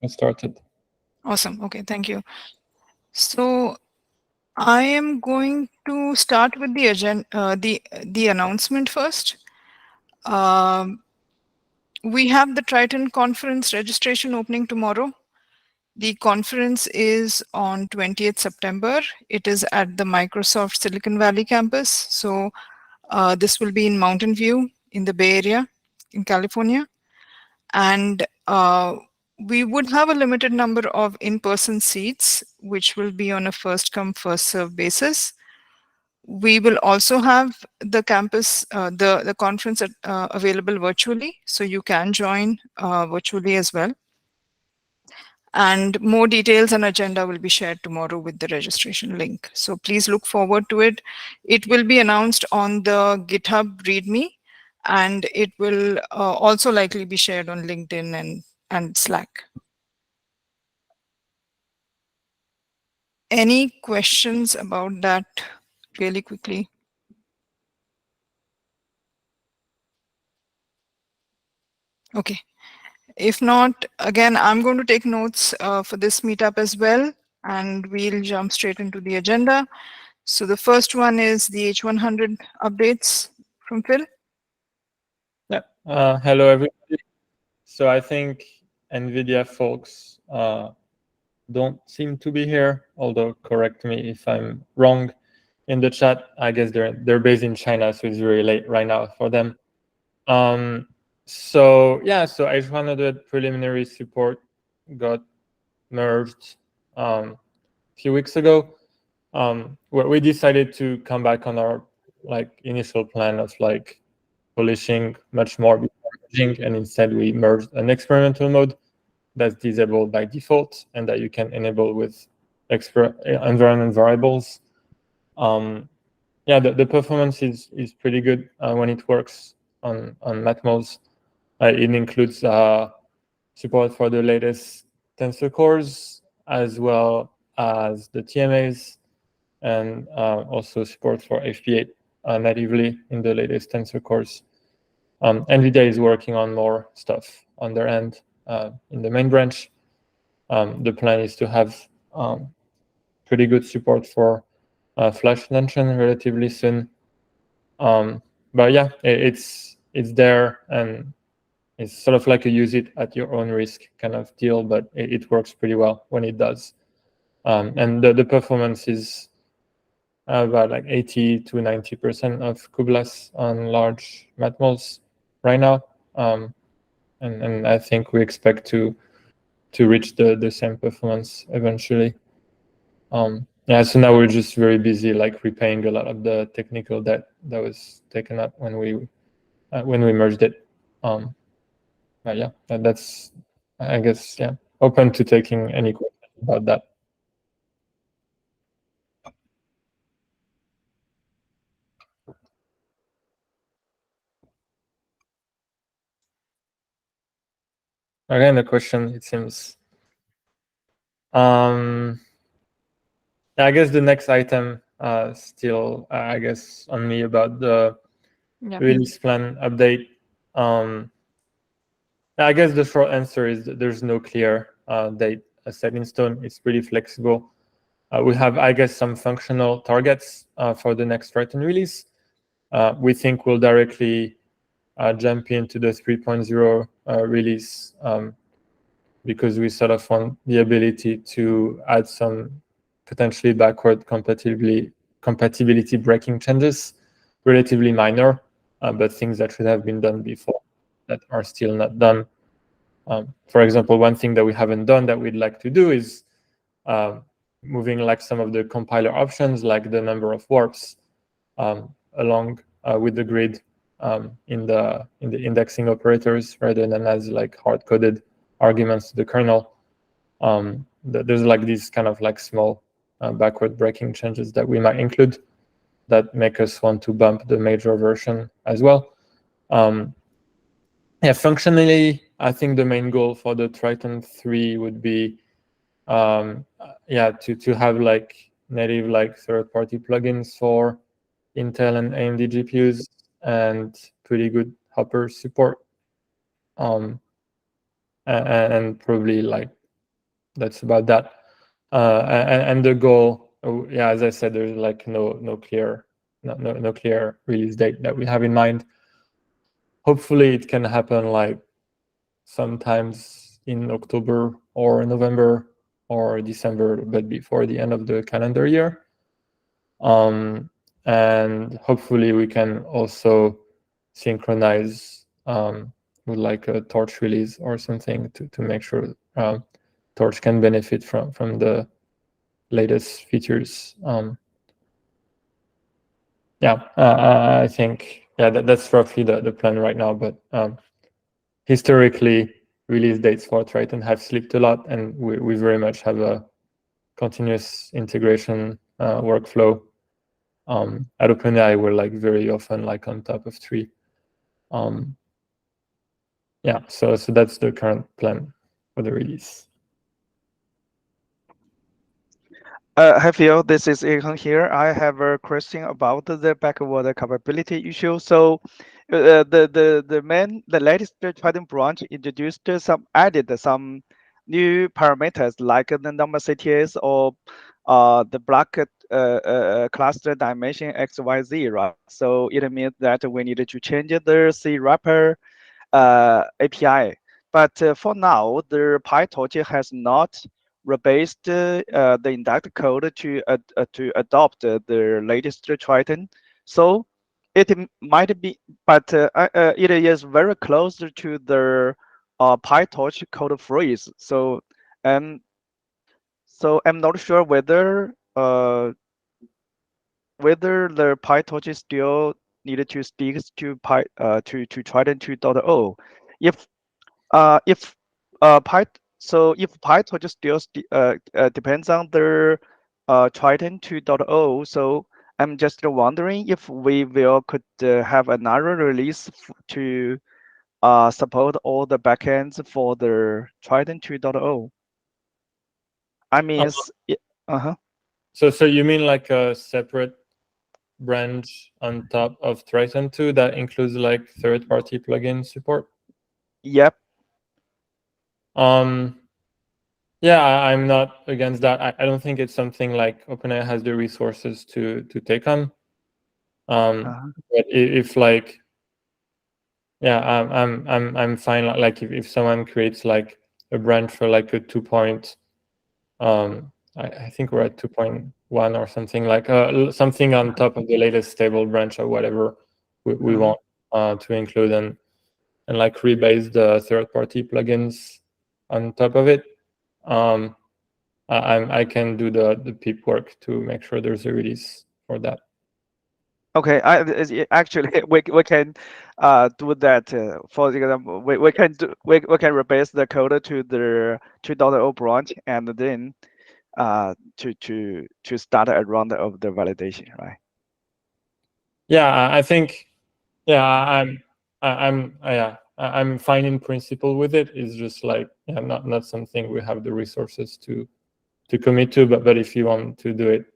started. Awesome. Okay, thank you. So I am going to start with the the announcement first. Um, we have the Triton conference registration opening tomorrow. The conference is on 20th September. It is at the Microsoft Silicon Valley campus. So this will be in Mountain View in the Bay Area in California. And we would have a limited number of in-person seats, which will be on a first come, first serve basis. We will also have the campus, the conference available virtually, so you can join virtually as well. And more details and agenda will be shared tomorrow with the registration link. So please look forward to it. It will be announced on the GitHub README, and it will also likely be shared on LinkedIn and Slack. Any questions about that really quickly? Okay. If not, again, I'm going to take notes for this meetup as well, and we'll jump straight into the agenda. So the first one is the H100 updates from Phil. Yeah. Hello, everybody. So I think NVIDIA folks don't seem to be here, although correct me if I'm wrong in the chat. I guess they're based in China, so it's very late right now for them. So yeah, so H100 preliminary support got merged a few weeks ago. We decided to come back on our initial plan of polishing much more before merging, and instead we merged an experimental mode that's disabled by default and that you can enable with environment variables. Yeah, the performance is pretty good when it works on Matmos. It includes support for the latest tensor cores as well as the TMAs, and also support for FP8 natively in the latest tensor cores. NVIDIA is working on more stuff on their end in the main branch. The plan is to have pretty good support for flash launching relatively soon. But yeah, it's there, and it's sort of like a use it at your own risk kind of deal, but it works pretty well when it does. And the performance is about 80 to 90% of cuBLAS on large matmos right now. And I think we expect to reach the same performance eventually. Yeah, so now we're just very busy repaying a lot of the technical debt that was taken up when we merged it. But yeah, that's, I guess, yeah, open to taking any questions about that. Again, the question, it seems. I guess the next item still, I guess, on me about the release plan update. I guess the short answer is that there's no clear date set in stone. It's pretty flexible. We have, I guess, some functional targets for the next Triton release. We think we'll directly jump into the 3.0 release because we sort of want the ability to add some potentially backward compatibility breaking changes, relatively minor, but things that should have been done before that are still not done. For example, one thing that we haven't done that we'd like to do is moving some of the compiler options, like the number of warps, along with the grid in the indexing operators, rather than as hard-coded arguments to the kernel. There's these kind of small backward breaking changes that we might include that make us want to bump the major version as well. Yeah, functionally, I think the main goal for the Triton 3 would be to have native third-party plugins for Intel and AMD GPUs and pretty good Hopper support, and probably that's about that. And the goal, yeah, as I said, there's like no clear release date that we have in mind. Hopefully, it can happen like sometimes in October or November or December, but before the end of the calendar year. And hopefully we can also synchronize with like a Torch release or something to make sure Torch can benefit from the latest features. Yeah, I think that's roughly the plan right now. But historically, release dates for Triton have slipped a lot, and we very much have a continuous integration workflow. At OpenAI, we're like very often like on top of 3. Yeah, so that's the current plan for the release. Hi Phil, this is Ekong here. I have a question about the backward compatibility issue. So, the latest Triton branch introduced added some new parameters like the number CTS or the block cluster dimension XYZ, right? So it means that we need to change the C wrapper API. But for now, the PyTorch has not rebased the inductor code to adopt the latest Triton. So it might be, but it is very close to the PyTorch code freeze. So um, I'm not sure whether the PyTorch is still needed to stick to to Triton 2.0. If if if PyTorch still depends on the Triton 2.0, so I'm just wondering if we could have another release to support all the backends for the Triton 2.0. I mean, uh-huh. So you mean like a separate branch on top of Triton 2 that includes like third-party plugin support? Yep. Yeah, I'm not against that. I don't think it's something like OpenAI has the resources to take on. But if like, yeah, I'm fine. Like if someone creates like a branch for like a 2 point, I think we're at 2.1 or something like something on top of the latest stable branch or whatever we want to include and like rebase the third-party plugins on top of it. I can do the pip work to make sure there's a release for that. Okay, actually we can do that. For example, we can rebase the code to the 2.0 branch and then to start a round of the validation, right? Yeah, I think I'm fine in principle with it. It's just like not something we have the resources to commit to. But if you want to do it,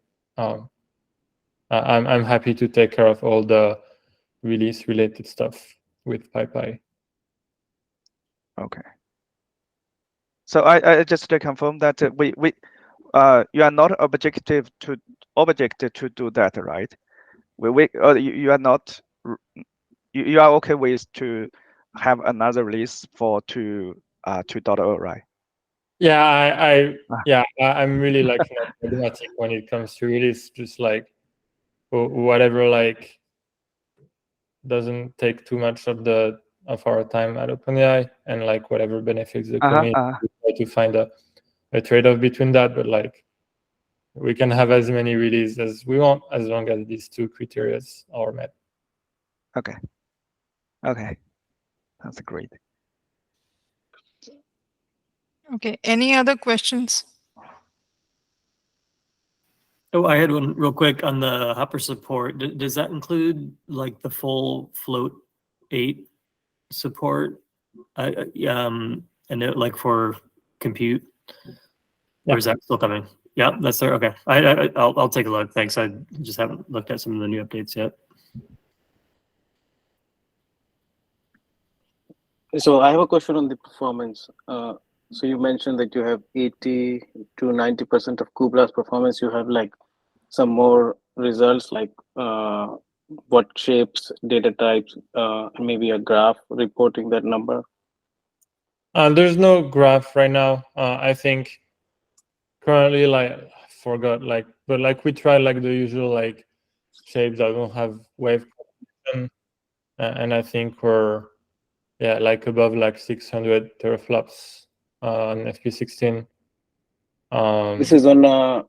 I'm happy to take care of all the release related stuff with PyPy. Okay. So I just to confirm that you are not objective to do that, right? You are not you are okay with to have another release for 2.0, right? Yeah, I'm really like not pragmatic when it comes to release. Just like whatever like doesn't take too much of our time at OpenAI and like whatever benefits the community. We try to find a trade-off between that, but like we can have as many releases as we want as long as these 2 criteria are met. Okay, that's great. Okay, any other questions? Oh, I had one real quick on the Hopper support. Does that include like the full float 8 support? And it, like for compute, or is that still coming? Yeah, that's there. Okay, I'll take a look. Thanks. I just haven't looked at some of the new updates yet. So I have a question on the performance. So you mentioned that you have 80 to 90% of kublas performance. You have like some more results like what shapes, data types, maybe a graph reporting that number. There's no graph right now. I think currently, like, I forgot, like, but like we try like the usual like shapes that don't have wave composition, and I think we're like above like 600 teraflops on FP16. This is on uh,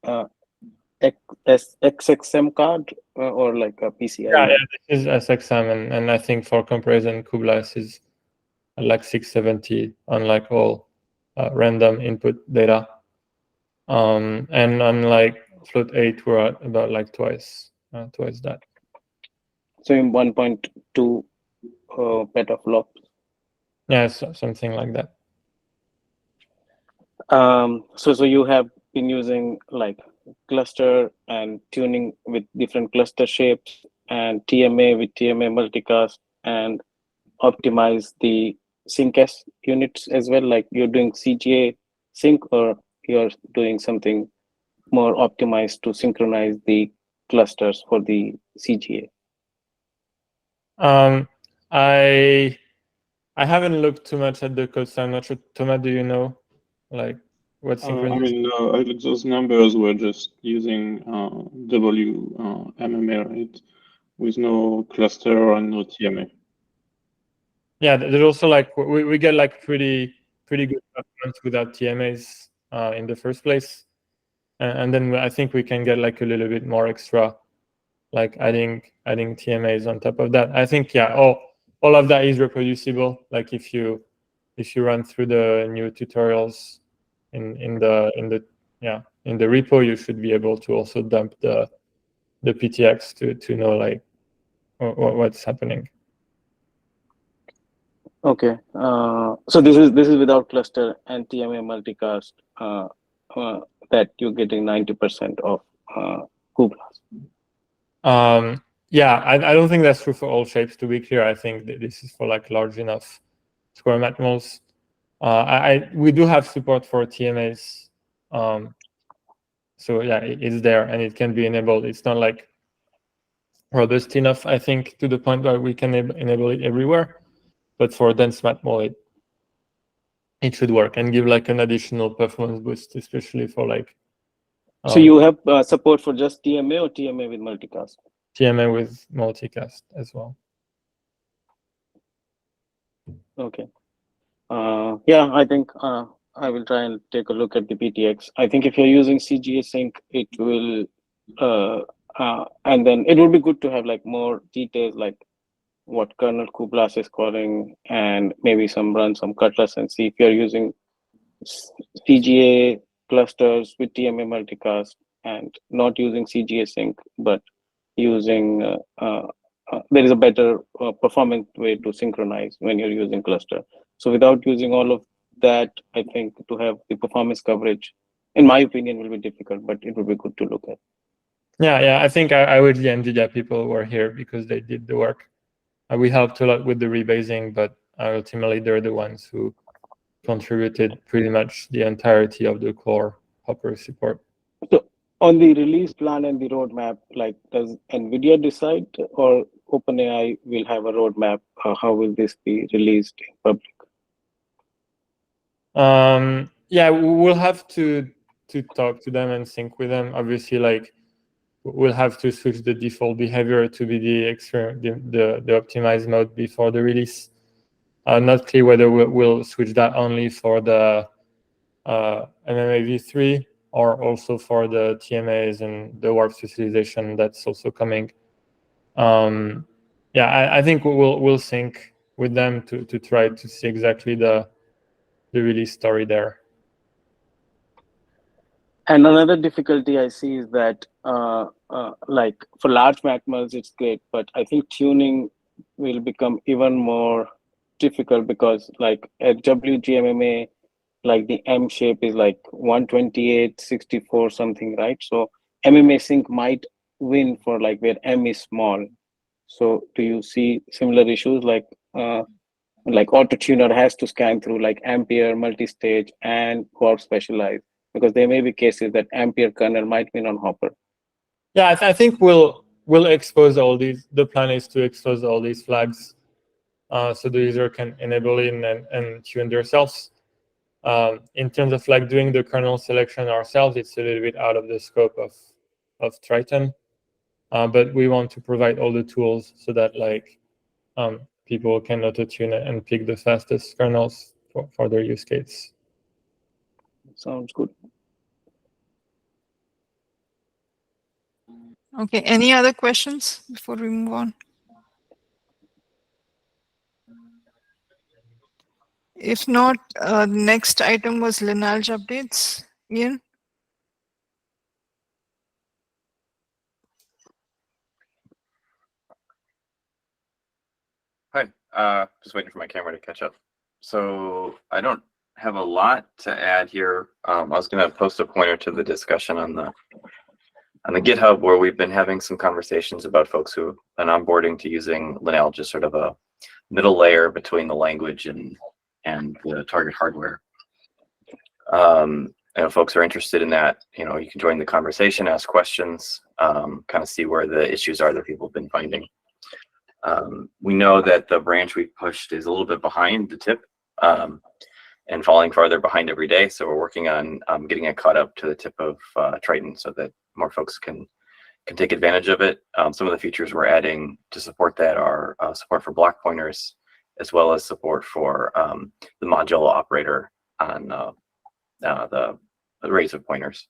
uh, XXM card or like a PCIe. This is SXM, and I think for comparison, kublas is like 670 on like all random input data. And on like float 8, we're at about like twice that. So in 1.2 petaflops. Yeah, so something like that. So you have been using like cluster and tuning with different cluster shapes and TMA with TMA multicast and optimize the sync S units as well. Like you're doing CGA sync or you're doing something more optimized to synchronize the clusters for the CGA. I haven't looked too much at the code, so I'm not sure. Thomas, do you know like what synchronization? Those numbers were just using WMMA, right? With no cluster and no TMA. Yeah, there's also like we get like pretty good performance without TMAs in the first place, and then I think we can get like a little bit more extra, like adding TMAs on top of that. I think all of that is reproducible. Like if you run through the new tutorials in the repo, you should be able to also dump the PTX to know like what's happening. Okay, so this is without cluster and TMA multicast that you're getting 90% of kublas. I don't think that's true for all shapes. To be clear, I think that this is for like large enough square matmos. We do have support for TMAs, so yeah, it's there and it can be enabled. It's not like robust enough, I think, to the point where we can enable it everywhere. But for dense matmos, it should work and give like an additional performance boost, especially for like. So you have support for just TMA or TMA with multicast? TMA with multicast as well. Okay. I think I will try and take a look at the PTX. I think if you're using CGA sync, it will, and then it would be good to have like more details, like what kernel kublas is calling, and maybe run some cutlass and see if you're using CGA clusters with TMA multicast and not using CGA sync, but using there is a better performance way to synchronize when you're using cluster. So without using all of that, I think to have the performance coverage, in my opinion, will be difficult, but it will be good to look at. Yeah, I think I would the NVIDIA people were here because they did the work. We helped a lot with the rebasing, but ultimately they're the ones who contributed pretty much the entirety of the core Hopper support. So on the release plan and the roadmap, like does NVIDIA decide or OpenAI will have a roadmap? How will this be released in public? We'll have to talk to them and sync with them. Obviously, like we'll have to switch the default behavior to be the optimized mode before the release. Not clear whether we'll switch that only for the MMA v3 or also for the TMAs and the warp specialization that's also coming. I think we'll sync with them to try to see exactly the release story there. And another difficulty I see is that, like for large matmos, it's great, but I think tuning will become even more difficult because, like at WGMMA, like the M shape is like 128, 64 something, right? So MMA sync might win for like where M is small. So do you see similar issues like like auto tuner has to scan through like Ampere, multi-stage, and Core specialized, because there may be cases that Ampere kernel might be on Hopper. Yeah, I think we'll expose all these. The plan is to expose all these flags, so the user can enable it and tune themselves. In terms of like doing the kernel selection ourselves, it's a little bit out of the scope of Triton, but we want to provide all the tools so that like people can auto-tune and pick the fastest kernels for their use case. Sounds good. Okay, any other questions before we move on? If not, next item was lineage updates. Ian? Hi, just waiting for my camera to catch up. So I don't have a lot to add here. I was going to post a pointer to the discussion on the GitHub, where we've been having some conversations about folks who have been onboarding to using lineage as sort of a middle layer between the language and the target hardware. And if folks are interested in that, you can join the conversation, ask questions, kind of see where the issues are that people have been finding. We know that the branch we've pushed is a little bit behind the tip and falling farther behind every day. So we're working on getting it caught up to the tip of Triton so that more folks can take advantage of it. Some of the features we're adding to support that are support for block pointers, as well as support for the modulo operator on the arrays of pointers.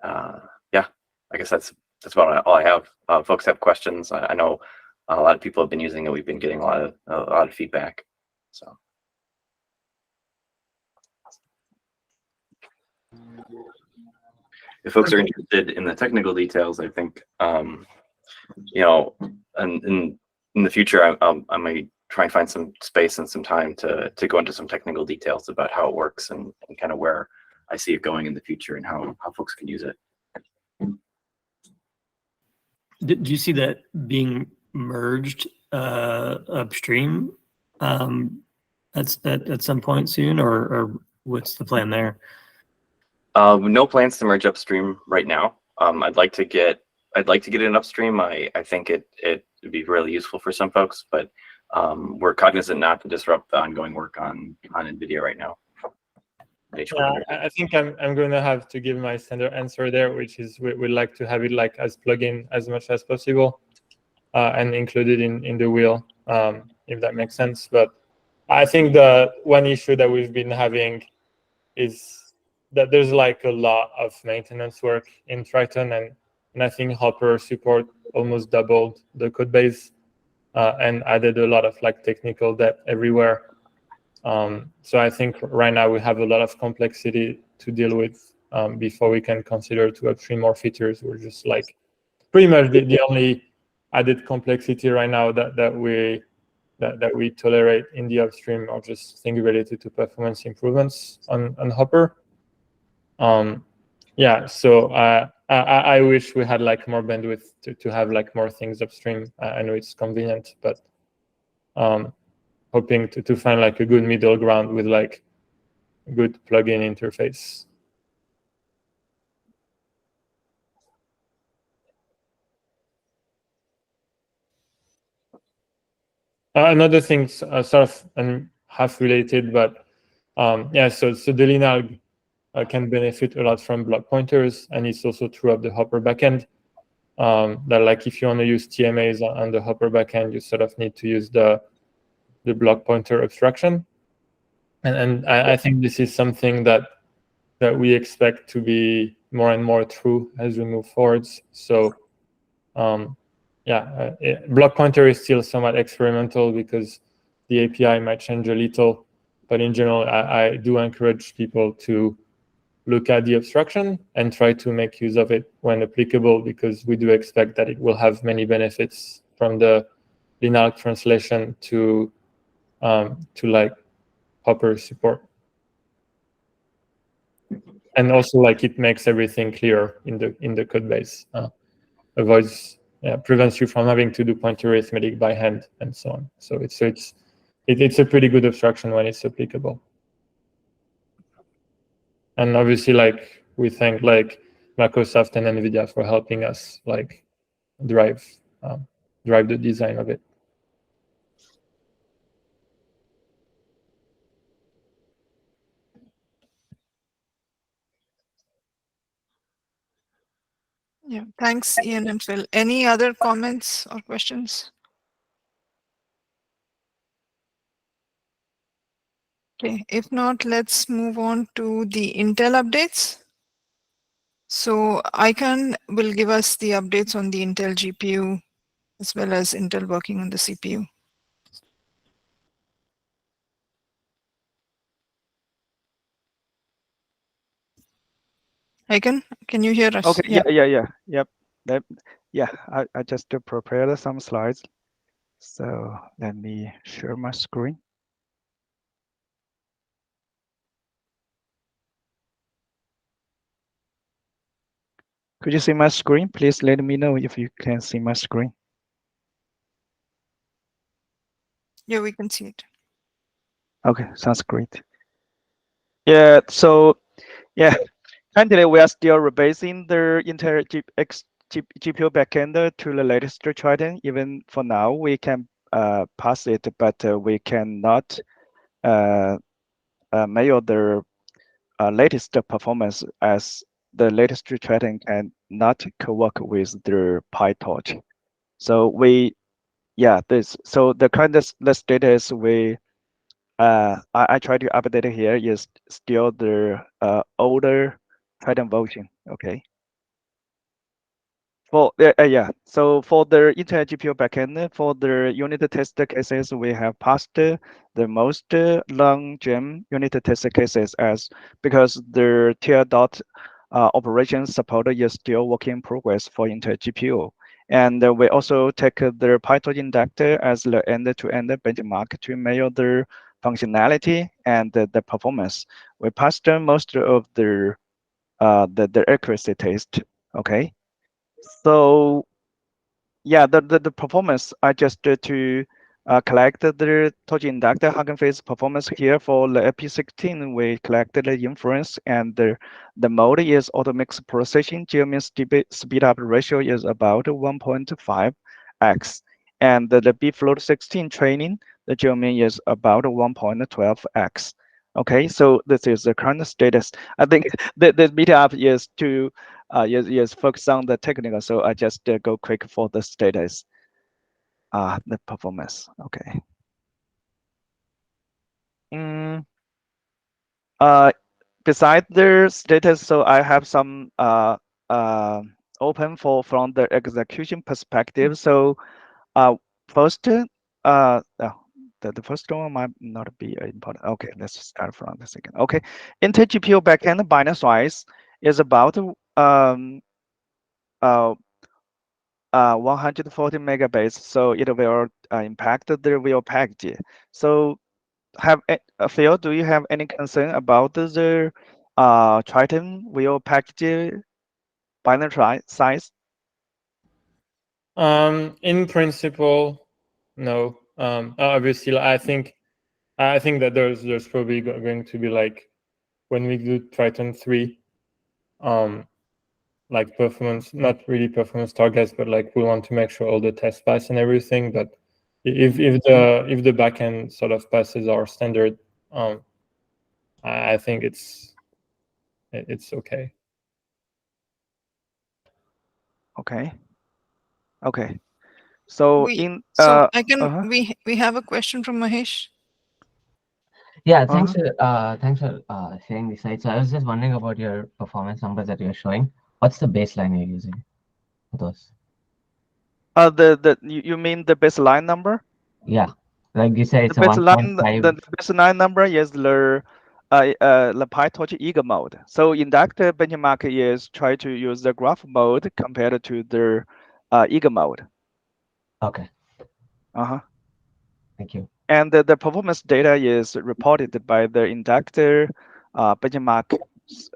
Yeah, I guess that's about all I have. Folks have questions. I know a lot of people have been using it. We've been getting a lot of feedback. So. If folks are interested in the technical details, I think and in the future, I might try and find some space and some time to go into some technical details about how it works and kind of where I see it going in the future and how folks can use it. Do you see that being merged upstream at some point soon, or what's the plan there? No plans to merge upstream right now. I'd like to get it upstream. I think it would be really useful for some folks, but we're cognizant not to disrupt the ongoing work on NVIDIA right now. Yeah, I think I'm going to have to give my standard answer there, which is we'd like to have it like as plugin as much as possible and included in the wheel, if that makes sense. But I think the one issue that we've been having is that there's like a lot of maintenance work in Triton, and I think Hopper support almost doubled the code base and added a lot of like technical depth everywhere. So I think right now we have a lot of complexity to deal with before we can consider to upstream more features. We're just like pretty much the only added complexity right now that we tolerate in the upstream are just things related to performance improvements on Hopper. Yeah, so I wish we had like more bandwidth to have like more things upstream. I know it's convenient, but hoping to find like a good middle ground with like good plugin interface. Another thing, sort of half related, but yeah, so the lineage can benefit a lot from block pointers, and it's also true of the Hopper backend. That like if you want to use TMAs on the Hopper backend, you sort of need to use the block pointer abstraction, and I think this is something that we expect to be more and more true as we move forwards. So yeah, block pointer is still somewhat experimental because the API might change a little, but in general, I do encourage people to look at the abstraction and try to make use of it when applicable, because we do expect that it will have many benefits from the lineage translation to like Hopper support. And also like it makes everything clear in the code base, prevents you from having to do pointer arithmetic by hand and so on. So it's it's a pretty good abstraction when it's applicable. And obviously, like, we thank like Microsoft and NVIDIA for helping us like drive the design of it. Yeah, thanks, Ian and Phil. Any other comments or questions? Okay, if not, let's move on to the Intel updates. So Icon will give us the updates on the Intel GPU as well as Intel working on the CPU. Icon, can you hear us? Okay. Yep. I just prepared some slides. So let me share my screen. Could you see my screen? Please let me know if you can see my screen. Yeah, we can see it. Okay, sounds great. Yeah, so yeah, currently we are still rebasing the entire GPU backend to the latest Triton. Even for now, we can pass it, but we cannot measure the latest performance as the latest Triton can not co-work with the PyTorch. So so the current the status I try to update it here is still the older Triton version. Okay. So for the Intel GPU backend, for the unit test cases, we have passed the most long gem unit test cases as because the tier dot operation support is still work in progress for Intel GPU. And we also take the PyTorch inductor as the end-to-end benchmark to measure the functionality and the performance. We passed most of the accuracy test. Okay. So yeah, the performance I just to collect the torch inductor Hugging Face performance here for the AP16. We collected the inference and the mode is auto mix processing. Geomean speed up ratio is about 1.5x, and the bfloat 16 training, the geomean is about 1.12x. Okay, so this is the current status. I think the meetup is to yes, focus on the technical. So I just go quick for the status, the performance. Okay. Mm, beside the status, so I have some open for from the execution perspective. So first, the first one might not be important. Okay, let's start from the second. Okay, Intel GPU backend binary size is about 140 megabytes, so it will impact the real package. So Phil, do you have any concern about the Triton real package binary size? In principle, no. Obviously, I think that there's probably going to be like when we do Triton 3, like performance, not really performance targets, but like we want to make sure all the tests pass and everything. But if the backend sort of passes our standard, I think it's okay. Okay. Okay. So We have a question from Mahesh. Yeah, thanks for sharing the site. So I was just wondering about your performance numbers that you're showing. What's the baseline you're using for those? You mean the baseline number? Yeah, like you say, it's The a baseline 1.5. the baseline number is the PyTorch eager mode. So in that benchmark is try to use the graph mode compared to the eager mode. Okay. Uh-huh. Thank you. And the performance data is reported by the inductor benchmark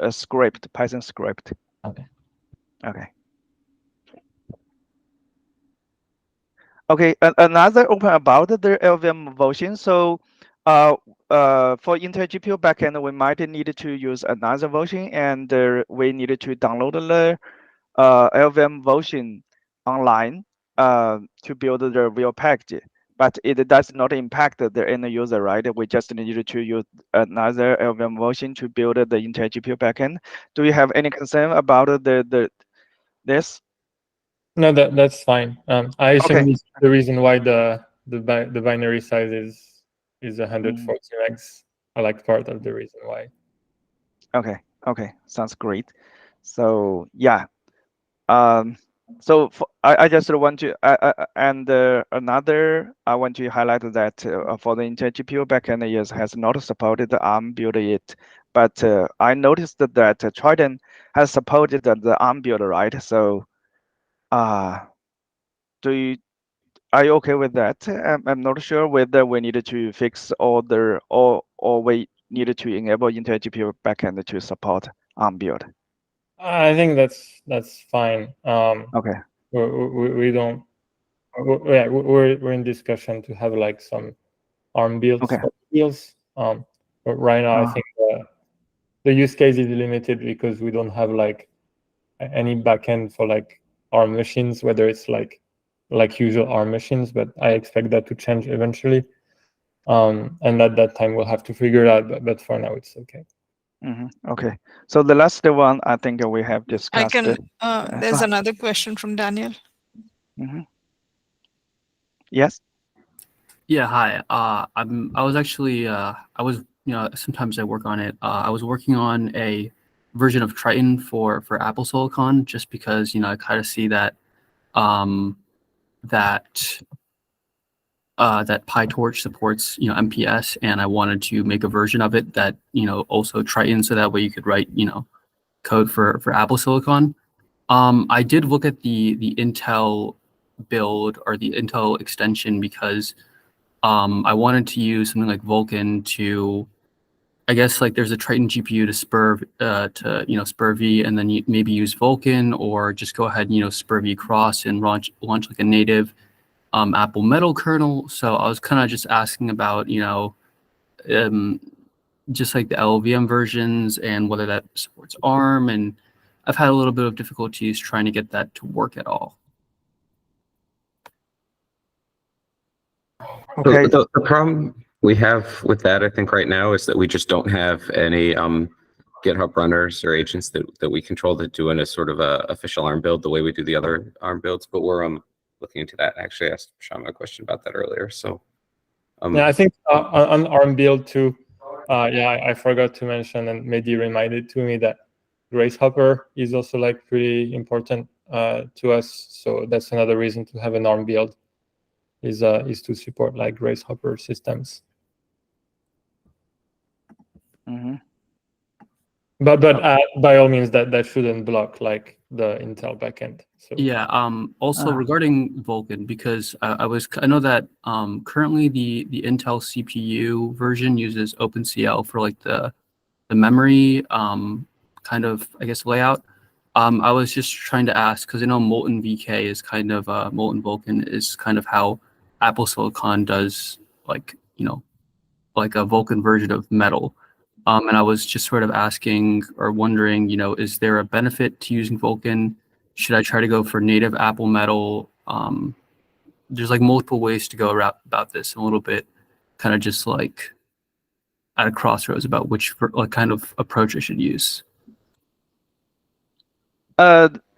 script, Python script. Okay. Okay. Okay, another open about the LVM version. So, for Intel GPU backend, we might need to use another version, and we need to download the LVM version online to build the real package. But it does not impact the end user, right? We just need to use another LVM version to build the Intel GPU backend. Do you have any concern about this? No, that's fine. I assume Okay. this is the reason why the binary size is 140 megs. I like part of the reason why. Okay. Okay. Sounds great. So yeah. So I just want to and another I want to highlight that for the Intel GPU backend yes has not supported the ARM build yet, but I noticed that Triton has supported the ARM build, right? So do you are you okay with that? I'm not sure whether we needed to fix all the or we needed to enable Intel GPU backend to support ARM build. I think that's fine. Okay. We don't. Yeah, we're in discussion to have like some ARM builds Okay. for deals. But right now, I think the use case is limited because we don't have like any backend for like ARM machines, whether it's like usual ARM machines. But I expect that to change eventually. And at that time, we'll have to figure it out. But for now, it's okay. Okay. So the last one, I think we have discussed. There's another question from Daniel. Yes. Yeah, hi. I was actually sometimes I work on it. I was working on a version of Triton for Apple Silicon just because, I kind of see that that PyTorch supports, MPS, and I wanted to make a version of it that, also Triton, so that way you could write, code for Apple Silicon. I did look at the Intel build or the Intel extension because I wanted to use something like Vulkan to, I guess, like there's a Triton GPU to spur spur V, and then you maybe use Vulkan, or just go ahead and spur V cross and launch like a native Apple Metal kernel. So I was kind of just asking about just like the LLVM versions and whether that supports ARM, and I've had a little bit of difficulties trying to get that to work at all. Okay. The problem we have with that, I think, right now is that we just don't have any GitHub runners or agents that we control that do in a sort of a official ARM build the way we do the other ARM builds. But we're looking into that. I actually asked Shama a question about that earlier. So yeah, I think on ARM build too. I forgot to mention, and Mehdi reminded to me that Grace Hopper is also like pretty important to us. So that's another reason to have an ARM build is to support like Grace Hopper systems. But by all means, that shouldn't block like the Intel backend. So yeah. Also regarding Vulkan, because I know that currently the Intel CPU version uses OpenCL for like the memory kind of, I guess, layout. I was just trying to ask because I know Molten VK is kind of Molten Vulkan is kind of how Apple Silicon does like like a Vulkan version of Metal. And I was just sort of asking or wondering, is there a benefit to using Vulkan? Should I try to go for native Apple Metal? There's like multiple ways to go about this. I'm a little bit kind of just like at a crossroads about which kind of approach I should use.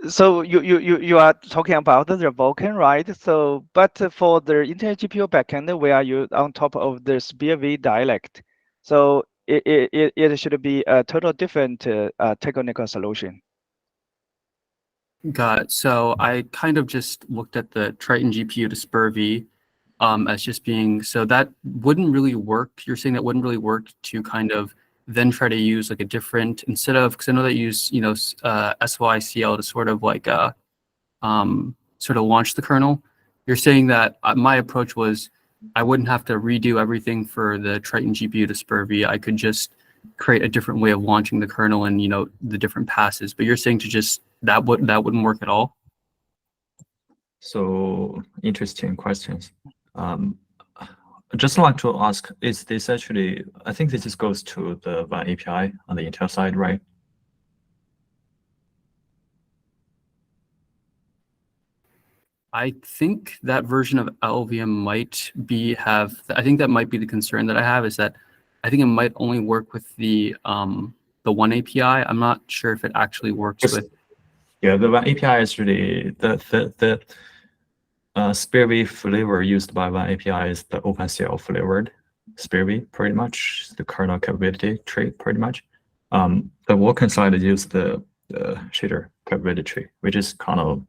So you are talking about the Vulkan, right? So, but for the Intel GPU backend, where you on top of the SPIR-V dialect, so it should be a total different technical solution. Got it. So I kind of just looked at the Triton GPU to SPIR-V as just being, so that wouldn't really work. You're saying that wouldn't really work to kind of then try to use like a different, instead of, because I know they use, SYCL to sort of like sort of launch the kernel. You're saying that my approach was I wouldn't have to redo everything for the Triton GPU to SPIR-V. I could just create a different way of launching the kernel and the different passes. But you're saying to just that wouldn't work at all? So interesting questions. I'd just like to ask, is this actually, I think this just goes to the WAN API on the Intel side, right? I think that version of LVM might I think that might be the concern that I have, is that I think it might only work with the one API. I'm not sure if it actually works with. Yeah, the WAN API is really the SPIR-V flavor used by WAN API is the OpenCL flavored SPIR-V, pretty much the kernel capability tree, pretty much. The Vulkan side use the shader capability tree, which is kind of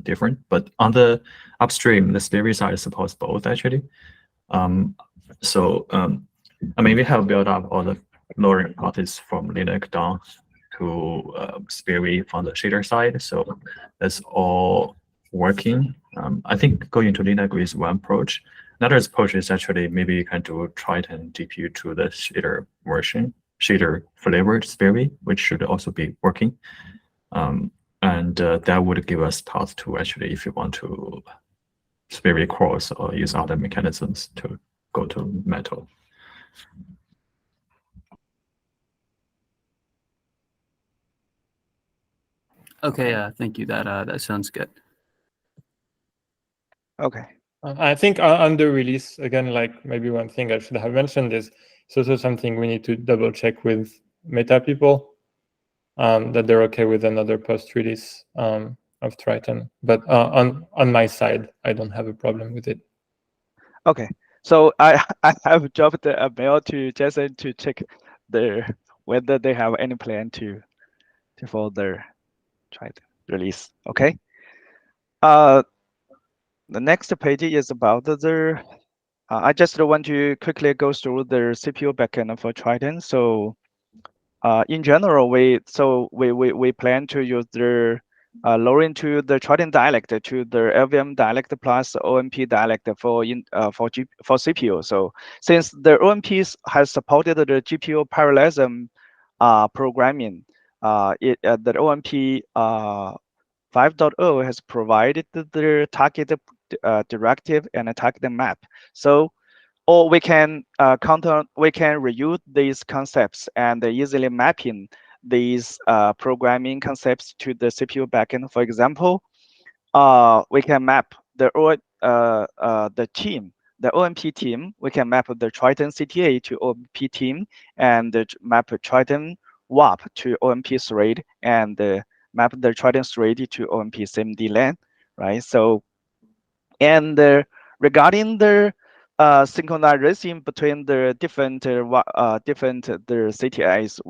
different. But on the upstream, the SPIR-V side supports both actually. I mean, we have built up all the lowering parties from Linux down to SPIR-V from the shader side. So that's all working. I think going to Linux is one approach. Another approach is actually maybe you can do Triton GPU to the shader version, shader flavored SPIR-V, which should also be working. And that would give us path to actually, if you want to SPIR-V cross or use other mechanisms to go to metal. Okay, thank you. That sounds good. Okay. I think on the release, again, like maybe one thing I should have mentioned is it's also something we need to double check with Meta people, that they're okay with another post-release of Triton. But on my side, I don't have a problem with it. Okay. So I have dropped a mail to Jason to check whether they have any plan to follow their Triton release. Okay. The next page is about the. I just want to quickly go through the CPU backend for Triton. So, in general, we plan to use the lowering to the Triton dialect to the LVM dialect plus OMP dialect for CPU. So, since the OMP has supported the GPU parallelism programming, the OMP 5.0 has provided the target directive and a target map. So, or we can reuse these concepts and easily mapping these programming concepts to the CPU backend. For example, we can map the team, the OMP team. We can map the Triton CTA to OMP team and map Triton WAP to OMP thread and map the Triton thread to OMP SIMD LAN, right? So, and regarding the synchronization between the different CTIs,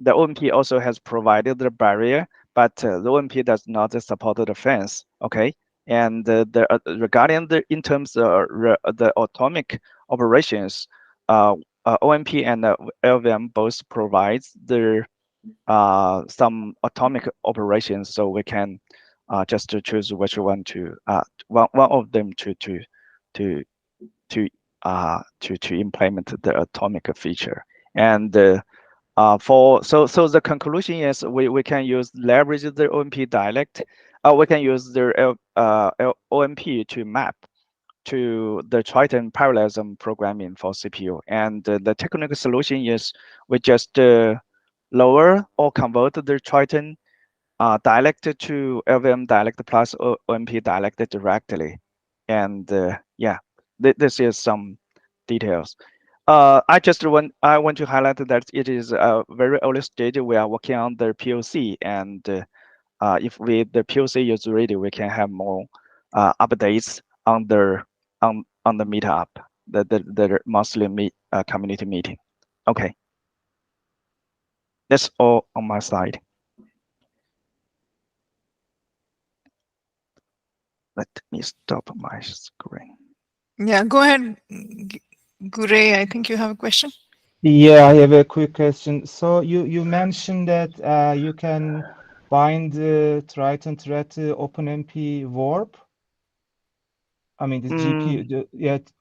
the OMP also has provided the barrier, but the OMP does not support the fence. Okay, and regarding in terms of the atomic operations, OMP and LVM both provides the some atomic operations, so we can just to choose which one to one of them to implement the atomic feature. And the conclusion is we can leverage the OMP dialect. We can use the OMP to map to the Triton parallelism programming for CPU. And the technical solution is we just lower or convert the Triton dialect to LVM dialect plus OMP dialect directly. And yeah, this is some details. I want to highlight that it is a very early stage. We are working on the POC, and if the POC is ready, we can have more updates on the meetup, the monthly community meeting. Okay, that's all on my side. Let me stop my screen. Yeah, go ahead, Gure. I think you have a question. Yeah, I have a quick question. So you mentioned that you can bind the Triton thread to OpenMP warp. I mean, the GPU,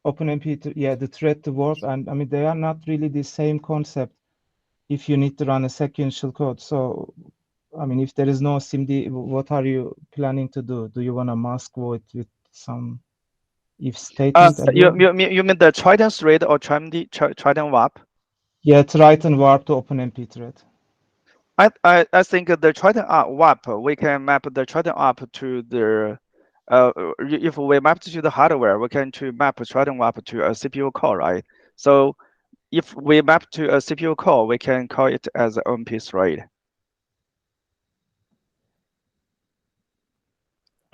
OpenMP, the thread to warp, and I mean they are not really the same concept. If you need to run a sequential code, so I mean, if there is no SIMD, what are you planning to do? Do you want to mask vote with some if statement? You mean the Triton thread or Triton warp? Yeah, Triton warp to OpenMP thread. I think the Triton warp, we can map the Triton warp to the if we map to the hardware, we can map Triton warp to a CPU core, right? So if we map to a CPU core, we can call it as an OMP thread.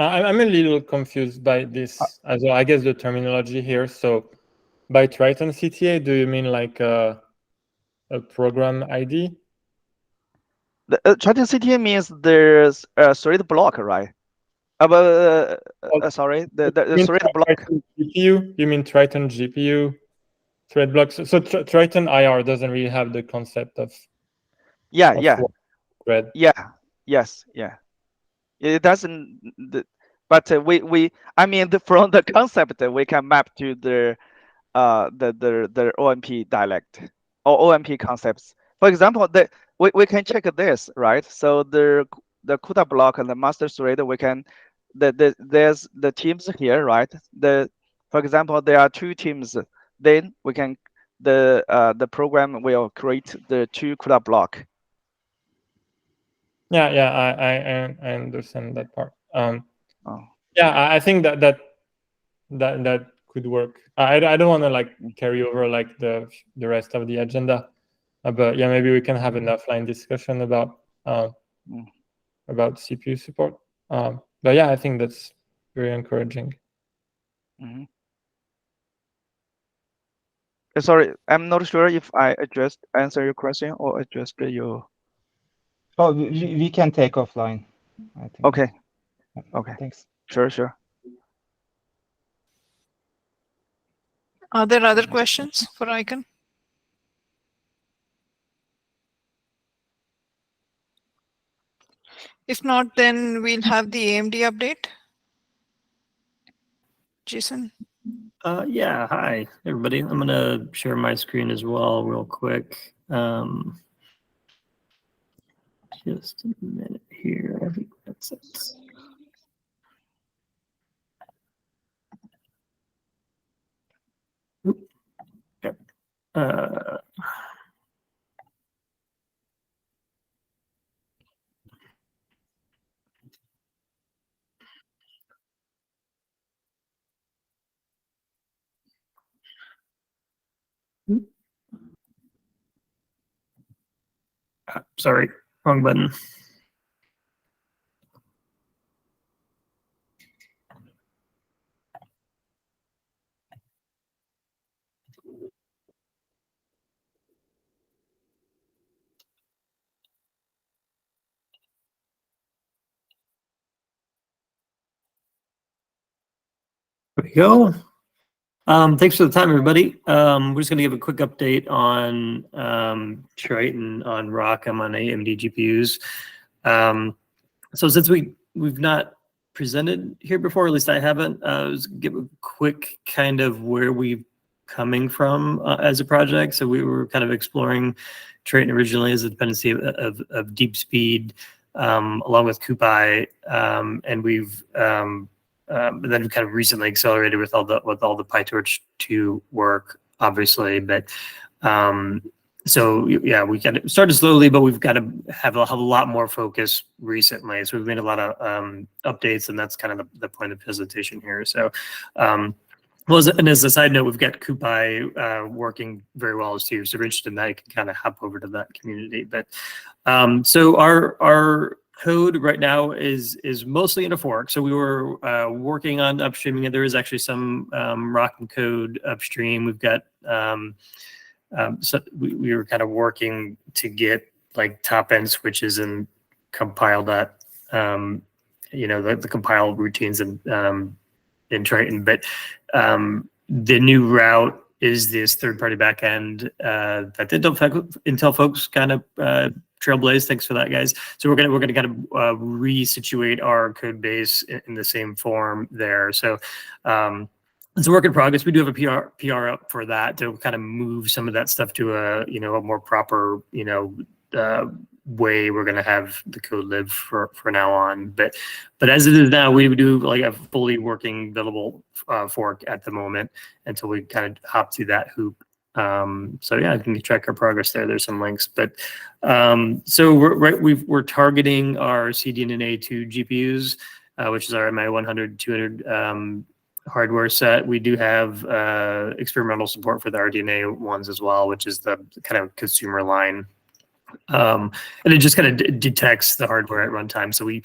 I'm a little confused by this as well. I guess the terminology here. So by Triton CTA, do you mean like a program ID? The Triton CTA means there's a thread block, right? Sorry, the thread block. Triton GPU? You mean Triton GPU thread blocks? So Triton IR doesn't really have the concept of thread. Yes. It doesn't. But I mean, from the concept, we can map to the OMP dialect or OMP concepts. For example, we can check this, right? So the CUDA block and the master thread, we can there's the teams here, right? For example, there are two teams. Then we can the program will create the two CUDA block. Yeah, I understand that part. Yeah, I think that could work. I don't want to like carry over like the rest of the agenda, but yeah, maybe we can have an offline discussion about CPU support. But yeah, I think that's very encouraging. Sorry, I'm not sure if I answer your question or addressed your. Oh, we can take offline, I think. Okay. Thanks. Sure. Are there other questions for Icon? If not, then we'll have the AMD update. Jason? Yeah, hi, everybody. I'm going to share my screen as well real quick. Just a minute here. I think that's it. Okay. Sorry, wrong button. There we go. Thanks for the time, everybody. We're just going to give a quick update on Triton on ROCm on AMD GPUs. So since we've not presented here before, at least I haven't, let's give a quick kind of where we're coming from as a project. So we were kind of exploring Triton originally as a dependency of deep speed along with CuPy, and we've but then kind of recently accelerated with all the PyTorch 2 work, obviously. But so yeah, we kind of started slowly, but we've got to have a lot more focus recently. So we've made a lot of updates, and that's kind of the point of the presentation here. So and as a side note, we've got CuPy working very well too. So if you're interested in that, you can kind of hop over to that community. But so our code right now is mostly in a fork. So we were working on upstreaming it. There is actually some ROCm code upstream. We've got so we were kind of working to get like top end switches and compile that, the compile routines in Triton. But the new route is this third-party backend that the Intel folks kind of trailblaze. Thanks for that, guys. So we're gonna kind of resituate our code base in the same form there. So it's a work in progress. We do have a PR up for that to kind of move some of that stuff to a more proper way we're going to have the code live for now on. But as it is now, we do like a fully working buildable fork at the moment until we kind of hop through that hoop. So yeah, I can track our progress there. There's some links, but so we're targeting our CDNA2 GPUs, which is our MI100, 200 hardware set. We do have experimental support for the RDNA ones as well, which is the kind of consumer line. And it just kind of detects the hardware at runtime. So we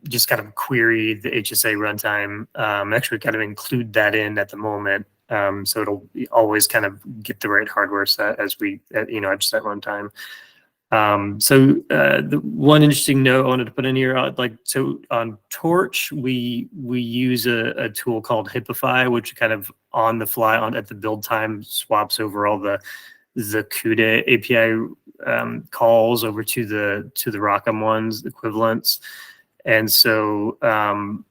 just kind of query the HSA runtime, actually kind of include that in at the moment. So it'll always kind of get the right hardware set as we, just at runtime. So the one interesting note I wanted to put in here, so on Torch, we use a tool called Hippify, which kind of on the fly at the build time swaps over all the CUDA API calls over to the ROCm ones, equivalents. And so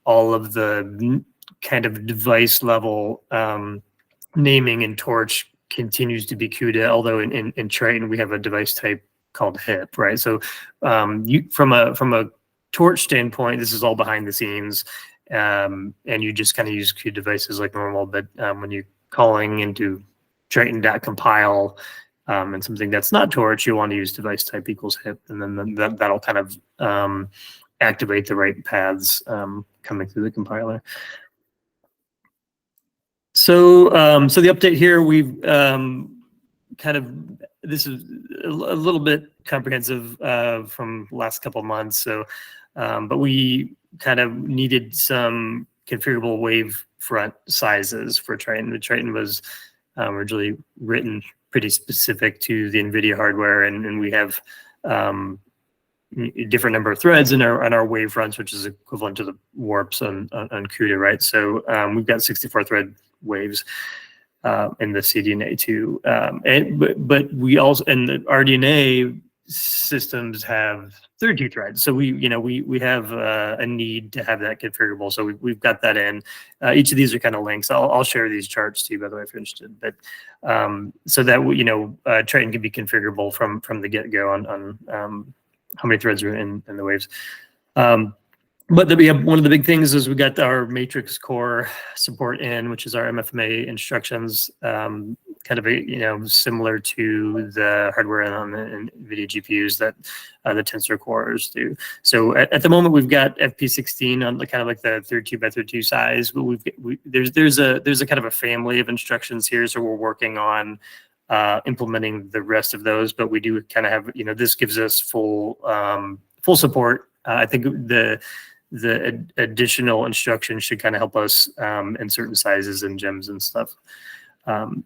all of the kind of device level naming in Torch continues to be CUDA, although in Triton we have a device type called HIP, right? So from a Torch standpoint, this is all behind the scenes, and you just kind of use CUDA devices like normal. But when you're calling into Triton.compile and something that's not Torch, you want to use device type equals HIP, and then that'll kind of activate the right paths coming through the compiler. So the update here, we've this is a little bit comprehensive from last couple of months. So, but we kind of needed some configurable wavefront sizes for Triton. The Triton was originally written pretty specific to the NVIDIA hardware, and we have a different number of threads in our wavefronts, which is equivalent to the warps on CUDA, right? So we've got 64 thread waves in the CDNA2, but we also, and the RDNA systems have 32 threads. So we have a need to have that configurable. So we've got that in. Each of these are kind of links. I'll share these charts too, by the way, if you're interested. But so that Triton can be configurable from the get-go on how many threads are in the waves. But one of the big things is we got our matrix core support in, which is our MFMA instructions, kind of similar to the hardware on the NVIDIA GPUs that the Tensor cores do. So at the moment we've got FP16 on the kind of like the 32 by 32 size, but there's a kind of a family of instructions here, so we're working on implementing the rest of those. But we do kind of have this gives us full support. I think the additional instructions should kind of help us in certain sizes and gems and stuff.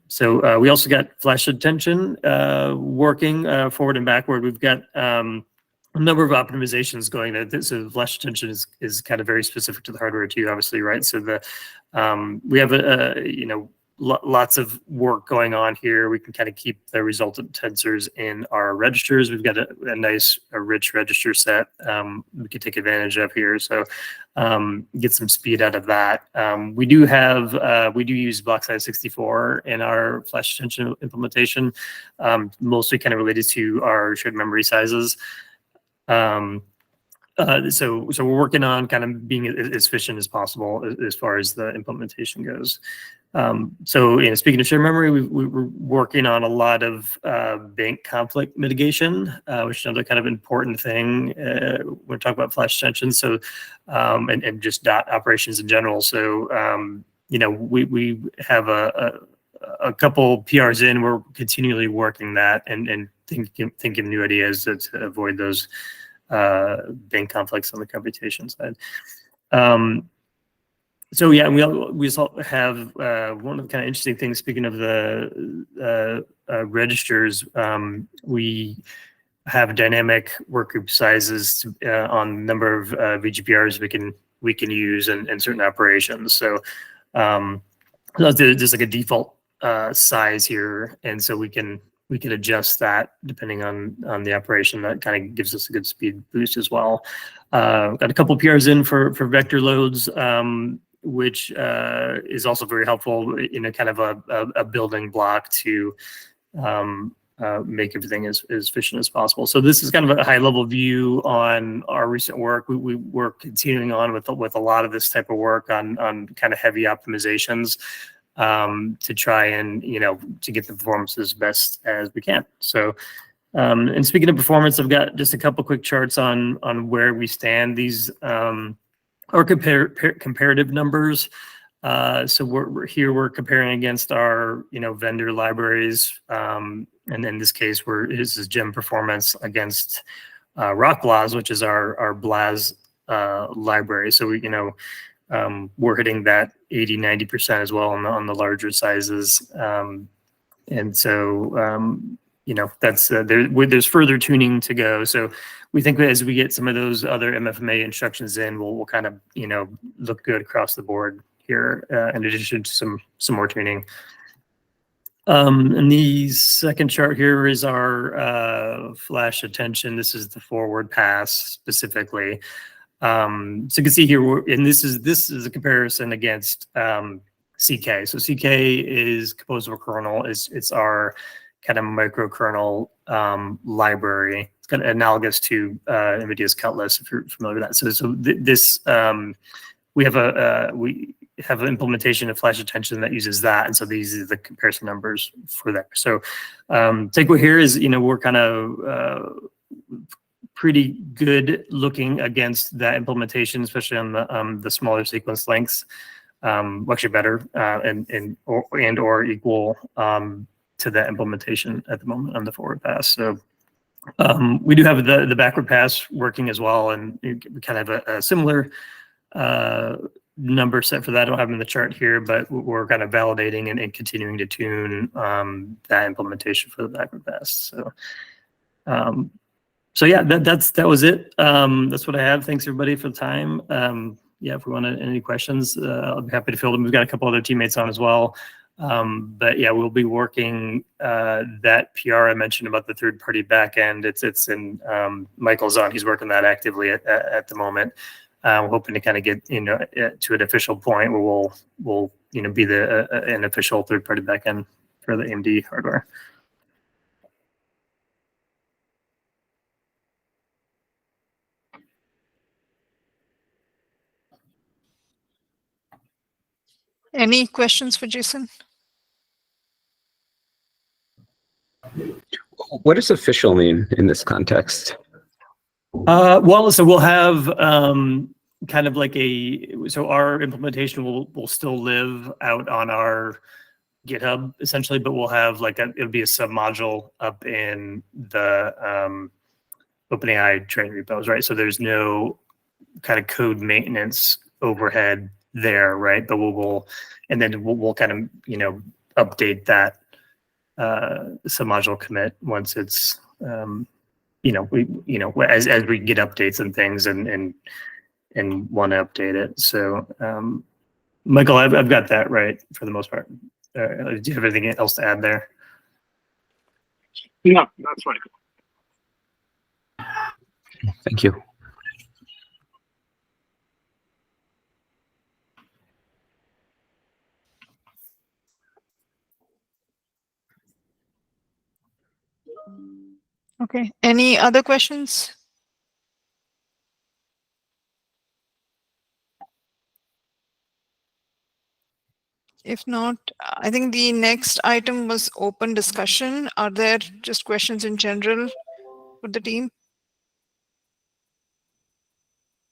So we also got flash attention working forward and backward. We've got a number of optimizations going. So flash attention is kind of very specific to the hardware too, obviously, right? So we have lots of work going on here. We can kind of keep the resultant tensors in our registers. We've got a nice, rich register set we could take advantage of here. So get some speed out of that. We do use block size 64 in our flash attention implementation, mostly kind of related to our shared memory sizes. So we're working on kind of being as efficient as possible as far as the implementation goes. So speaking of shared memory, we're working on a lot of bank conflict mitigation, which is another kind of important thing when we talk about flash extensions. So and just dot operations in general. So we have a couple PRs in. We're continually working that and thinking new ideas to avoid those bank conflicts on the computation side. So yeah, we also have one of the kind of interesting things. Speaking of the registers, we have dynamic workgroup sizes on number of VGPRs we can use in certain operations. So there's like a default size here, and so we can adjust that depending on the operation. That kind of gives us a good speed boost as well. Got a couple PRs in for vector loads, which is also very helpful in a kind of a building block to make everything as efficient as possible. So this is kind of a high level view on our recent work. We're continuing on with a lot of this type of work on kind of heavy optimizations to try and, to get the performance as best as we can. So, and speaking of performance, I've got just a couple quick charts on where we stand. These are comparative numbers. So we're comparing against our vendor libraries, and in this case, this is gem performance against Rock Blaz, which is our Blaz library. So we're hitting that 80-90% as well on the larger sizes, and so that's there's further tuning to go. So we think that as we get some of those other MFMA instructions in, we'll kind of look good across the board here, in addition to some more tuning. And the second chart here is our flash attention. This is the forward pass specifically. So you can see here, and this is a comparison against CK. So CK is composable kernel. It's our kind of microkernel library. It's kind of analogous to NVIDIA's Cutlass, if you're familiar with that. So this we have an implementation of flash attention that uses that, and so these are the comparison numbers for that. So takeaway here is we're kind of pretty good looking against that implementation, especially on the smaller sequence lengths. Actually better and or equal to that implementation at the moment on the forward pass. So we do have the backward pass working as well, and we kind of have a similar number set for that. I don't have them in the chart here, but we're kind of validating and continuing to tune that implementation for the backward pass. So yeah, that was it. That's what I have. Thanks everybody for the time. Yeah, if we want any questions, I'll be happy to field them. We've got a couple other teammates on as well. But yeah, we'll be working that PR I mentioned about the third-party backend. It's in Michael's on. He's working that actively at the moment. We're hoping to kind of get to an official point where we'll be an official third-party backend for the AMD hardware. Any questions for Jason? What does official mean in this context? Well, so we'll have kind of like so our implementation will still live out on our GitHub essentially, but we'll have it'll be a submodule up in the OpenAI train repos, right? So there's no kind of code maintenance overhead there, right? But we'll kind of update that submodule commit once it's as we get updates and things and want to update it. So Michael, I've got that right for the most part. Do you have anything else to add there? No, that's right. Thank you. Okay. Any other questions? If not, I think the next item was open discussion. Are there just questions in general for the team?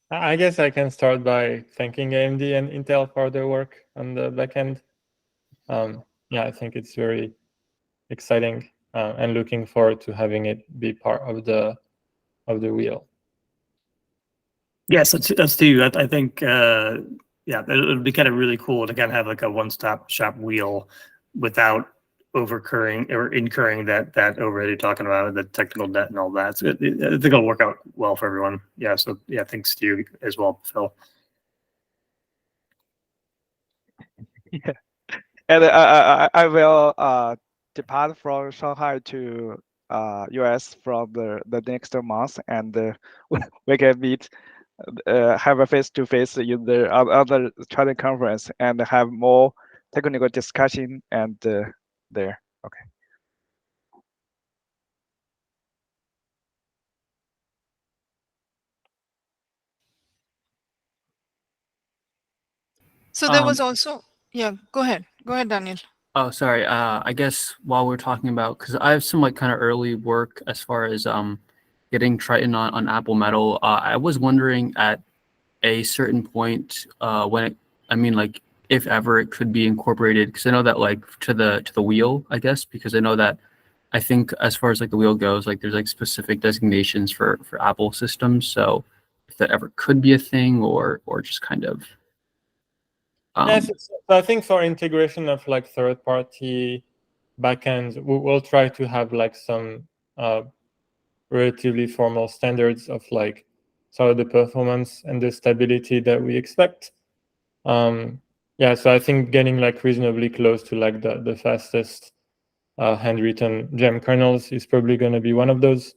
I guess I can start by thanking AMD and Intel for their work on the backend. Yeah, I think it's very exciting and looking forward to having it be part of the wheel. Yes, that's too. I think yeah, it would be kind of really cool to kind of have like a one-stop shop wheel without incurring that overhead you're talking about, the technical debt and all that. So I think it'll work out well for everyone. Yeah. So yeah, thanks to you as well, Phil. Yeah. And I will depart from Shanghai to US from the next month, and we can meet, have a face-to-face in the other Triton conference and have more technical discussion and there. Okay. So there was also, yeah, go ahead, Daniel. Oh, sorry. I guess while we're talking about, because I have some like kind of early work as far as getting Triton on Apple Metal. I was wondering at a certain point when it, I mean, like if ever it could be incorporated, because I know that like to the wheel, I guess, because I know that I think as far as like the wheel goes, like there's like specific designations for Apple systems. So if that ever could be a thing, or just kind of. Yes, so I think for integration of like third-party backends, we'll try to have like some relatively formal standards of like sort of the performance and the stability that we expect. Yeah, so I think getting like reasonably close to like the fastest handwritten gem kernels is probably going to be one of those,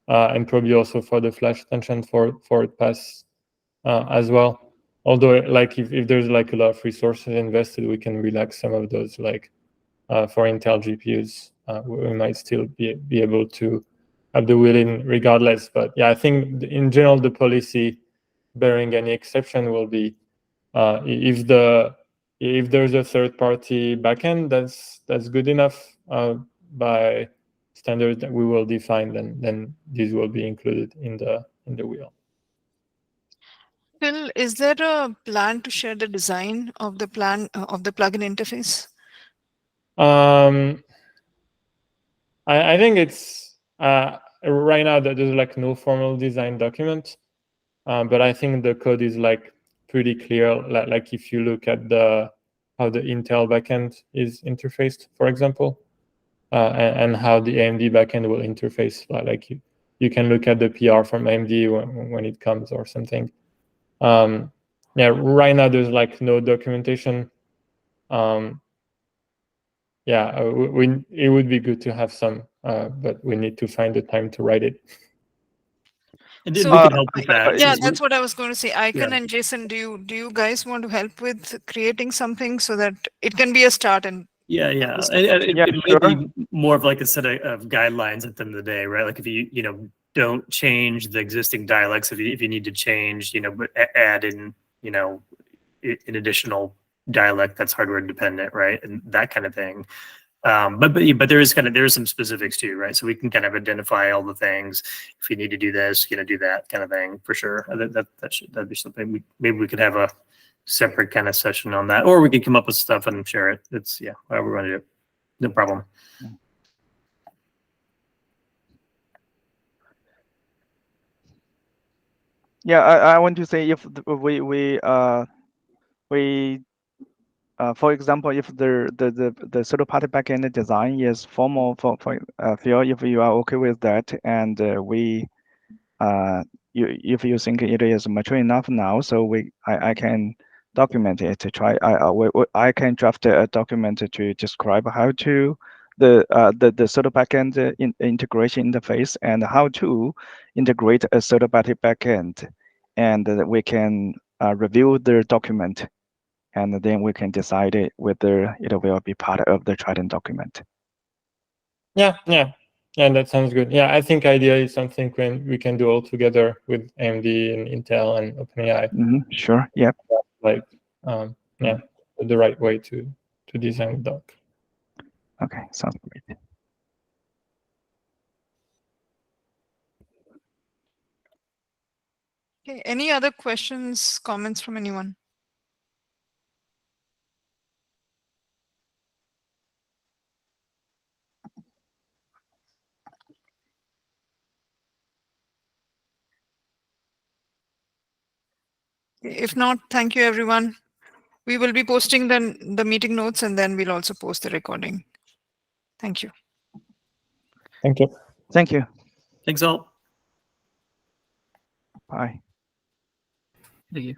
and probably also for the flash extension for pass as well. Although, like if there's like a lot of resources invested, we can relax some of those. Like for Intel GPUs, we might still be able to have the wheel-in regardless. But yeah, I think in general the policy, barring any exception, will be if there's a third-party backend that's good enough by standards that we will define, then these will be included in the wheel. Phil, is there a plan to share the design of the plugin interface? I think it's right now that there's like no formal design document, but I think the code is like pretty clear. Like if you look at how the Intel backend is interfaced, for example, and how the AMD backend will interface. Like you can look at the PR from AMD when it comes or something. Yeah, right now there's like no documentation. Yeah, it would be good to have some, but we need to find the time to write it. And So, we can help with that. Yeah, that's what I was going to say. Icon and Jason, do you guys want to help with creating something so that it can be a start? And Yeah. It may be more of like a set of guidelines at the end of the day, right? Like if you don't change the existing dialects, if you need to change, but add in, an additional dialect that's hardware dependent, right? And that kind of thing. But there is some specifics too, right? So we can kind of identify all the things. If you need to do this, do that kind of thing for sure. That'd be something maybe we could have a separate kind of session on that, or we could come up with stuff and share it. It's whatever we want to do. No problem. Yeah, I want to say if for example, if the third-party backend design is formal for Phil, if you are okay with that, and if you think it is mature enough now, so I can document it to try. I can draft a document to describe how to the sort of backend integration interface and how to integrate a third-party backend, and we can review the document, and then we can decide whether it will be part of the Triton document. Yeah, that sounds good. Yeah, I think idea is something when we can do all together with AMD and Intel and OpenAI. Sure. Yep. Like, yeah, the right way to design the doc. Okay, sounds great. Okay, any other questions, comments from anyone? If not, thank you, everyone. We will be posting the meeting notes, and then we'll also post the recording. Thank you. Thank you. Thank you. Thanks all. Bye. Thank you.